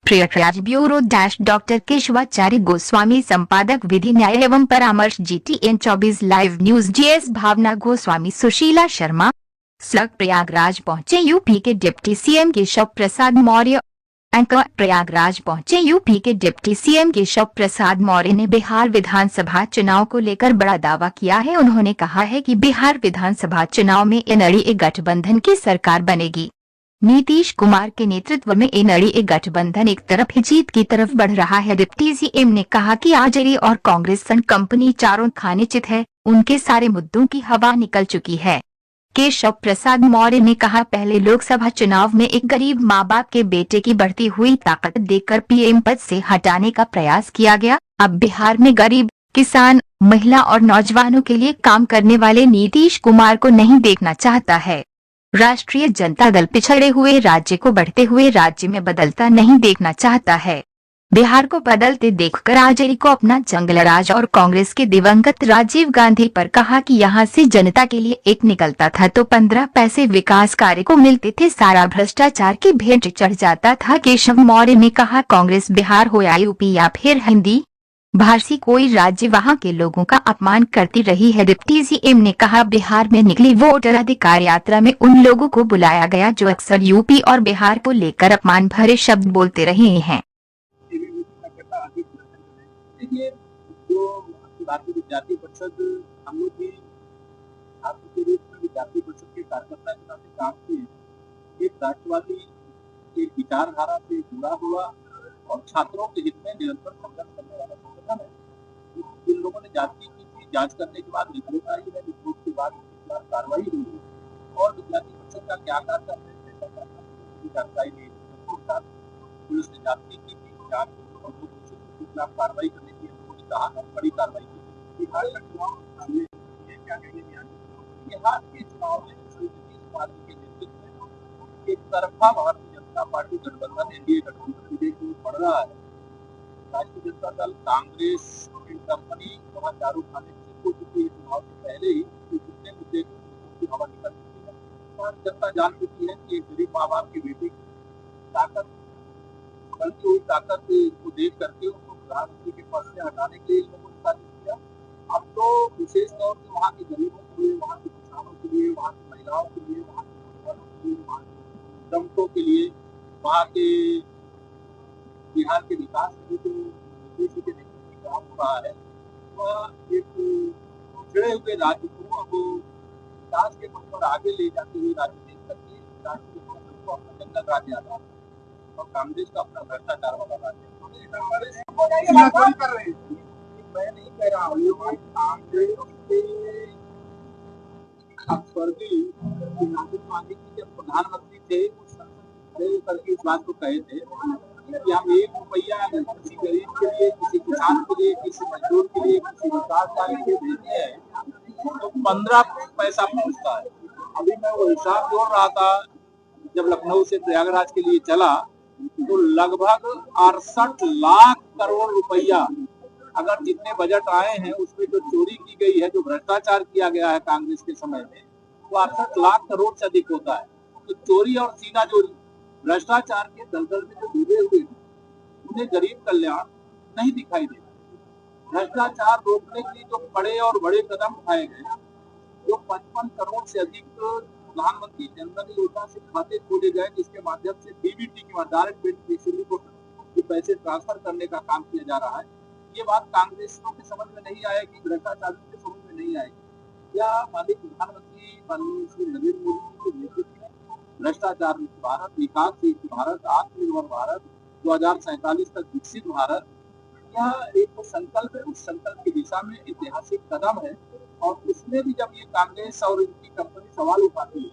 Prayagraj bureau doctor Keshavacharya Goswami, संपादक विधि न्याय एवं परामर्श, GTN 24 लाइव न्यूज। GS भावना गोस्वामी, सुशीला शर्मा। स्लग प्रयागराज पहुंचे यूपी के deputy CM Keshav Prasad Maurya. Anchor Prayagraj पहुंचे यूपी के डिप्टी CM केशव प्रसाद मौर्य ने बिहार विधानसभा चुनाव को लेकर बड़ा दावा किया है। उन्होंने कहा है कि बिहार विधानसभा चुनाव में एनडीए गठबंधन की सरकार बनेगी। नीतीश कुमार के नेतृत्व में एनडीए गठबंधन एक तरफ ही जीत की तरफ बढ़ रहा है। डिप्टी CM ने कहा कि आरजेडी और कांग्रेस सन कंपनी चारों खाने चित है, उनके सारे मुद्दों की हवा निकल चुकी है। केशव प्रसाद मौर्य ने कहा, पहले लोकसभा चुनाव में एक गरीब माँ बाप के बेटे की बढ़ती हुई ताकत देखकर PM पद से हटाने का प्रयास किया गया। अब बिहार में गरीब, किसान, महिला और नौजवानों के लिए काम करने वाले नीतीश कुमार को नहीं देखना चाहता है। राष्ट्रीय जनता दल पिछड़े हुए राज्य को बढ़ते हुए राज्य में बदलता नहीं देखना चाहता है। बिहार को बदलते देखकर आरजेडी को अपना जंगल राज और कांग्रेस के दिवंगत राजीव गांधी पर कहा कि यहां से जनता के लिए एक निकलता था तो 15 पैसे विकास कार्य को मिलते थे, सारा भ्रष्टाचार की भेंट चढ़ जाता था। केशव मौर्य ने कहा, कांग्रेस बिहार हो या यूपी या फिर हिंदी भाषी कोई राज्य, वहां के लोगों का अपमान करती रही है। डिप्टी CM ने कहा, बिहार में निकली वोटर अधिकार यात्रा में उन लोगों को बुलाया गया जो अक्सर यूपी और बिहार को लेकर अपमान भरे शब्द बोलते रहे हैं। देखिए, जो भारतीय विद्यार्थी परिषद, हम लोग भी छात्र के रूप में विद्यार्थी परिषद के कार्यकर्ता के नाते काम किए। एक राष्ट्रवादी एक विचारधारा से जुड़ा हुआ और छात्रों के हित में निरंतर संघर्ष करने वाला संगठन है। जिन लोगों ने जाति की जांच करने के बाद रिपोर्ट आई है, रिपोर्ट के बाद कार्रवाई हुई है और विद्यार्थी परिषद का क्या कार्य जानकारी नहीं। पुलिस ने जाति की जांच और खिलाफ कार्रवाई करने की उन्होंने कहा, बड़ी कार्रवाई की। बिहार का चुनाव क्या कहेंगे? बिहार के चुनाव में नीतीश कुमार के नेतृत्व में एक तरफा भारतीय जनता पार्टी गठबंधन, एनडीए गठबंधन विजय की ओर बढ़ रहा है। राष्ट्रीय जनता दल, कांग्रेस कंपनी वहाँ चारों खाने हो चुकी है। चुनाव से पहले ही जितने मुद्दे की हवा निकल चुकी है और जनता जान चुकी है कि एक गरीब माँ बाप की बेटी ताकत बनती हुई ताकत को देख करके उनको प्रधानमंत्री के पद से हटाने के लिए लोगों ने साजिश किया। अब तो विशेष तौर से वहाँ के गरीबों के लिए, वहाँ के किसानों के लिए, वहाँ की महिलाओं के लिए, वहाँ के नौजवानों के लिए, वहाँ के दमकों के लिए, वहाँ के बिहार के विकास में जो नीतीश के नेतृत्व में काम हो रहा है, वह एक पिछड़े हुए राज्य को अब विकास के पथ पर आगे ले जाते हुए राज्य देख करके राज्य को अपना जंगल राज्य आता है और कांग्रेस का अपना भ्रष्टाचार वाला राज्य। मैं नहीं कह रहा हूँ, कांग्रेस के स्वर्गीय राजीव गांधी जी जब प्रधानमंत्री थे, उस संसद करके इस बात को कहे थे कि हम 1 रुपया किसी गरीब के लिए, किसी किसान के लिए, किसी मजदूर के लिए, किसी विकास कार्य के लिए देते हैं तो 15 पैसा पहुँचता है। अभी मैं वो हिसाब जोड़ रहा था, जब लखनऊ से प्रयागराज के लिए चला तो लगभग 68 लाख करोड़ रुपया, अगर जितने बजट आए हैं उसमें जो चोरी की गई है, जो भ्रष्टाचार किया गया है कांग्रेस के समय में, वो 68 लाख करोड़ से अधिक होता है। तो चोरी और सीना चोरी, भ्रष्टाचार के दलदल में जो डूबे हुए हैं उन्हें गरीब कल्याण नहीं दिखाई देता। भ्रष्टाचार रोकने के लिए जो बड़े और बड़े कदम उठाए गए, जो 55 करोड़ से अधिक प्रधानमंत्री जनधन योजना से खाते खोले गए, जिसके माध्यम से DBT की डायरेक्ट बेनिफिशियरी को पैसे ट्रांसफर करने का काम किया जा रहा है। ये बात कांग्रेसियों के समझ में नहीं आएगी, भ्रष्टाचारियों के समझ में नहीं आएगी। या माननीय प्रधानमंत्री माननीय श्री नरेंद्र मोदी के नेतृत्व में भ्रष्टाचार मुक्त भारत, विकास भारत, आत्मनिर्भर भारत, 2047 तक विकसित भारत, यह एक संकल्प है। उस संकल्प की दिशा में ऐतिहासिक कदम है और उसमें भी जब ये कांग्रेस और इनकी कंपनी सवाल उठाती है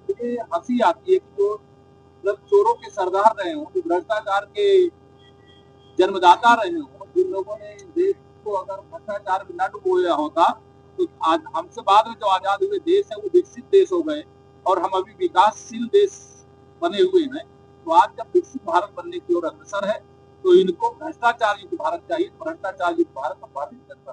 तो ये हंसी आती है कि जो चोरों के सरदार रहे हों, जो भ्रष्टाचार के जन्मदाता रहे हों, जिन लोगों ने देश को अगर भ्रष्टाचार में न डुबोया होता तो आज हमसे बाद में जो आजाद हुए देश है वो विकसित देश हो गए और हम अभी विकासशील देश बने हुए हैं। तो आज जब विकसित भारत बनने की ओर अग्रसर है तो इनको भ्रष्टाचार युक्त भारत चाहिए। भ्रष्टाचार युक्त भारत भारतीय जनता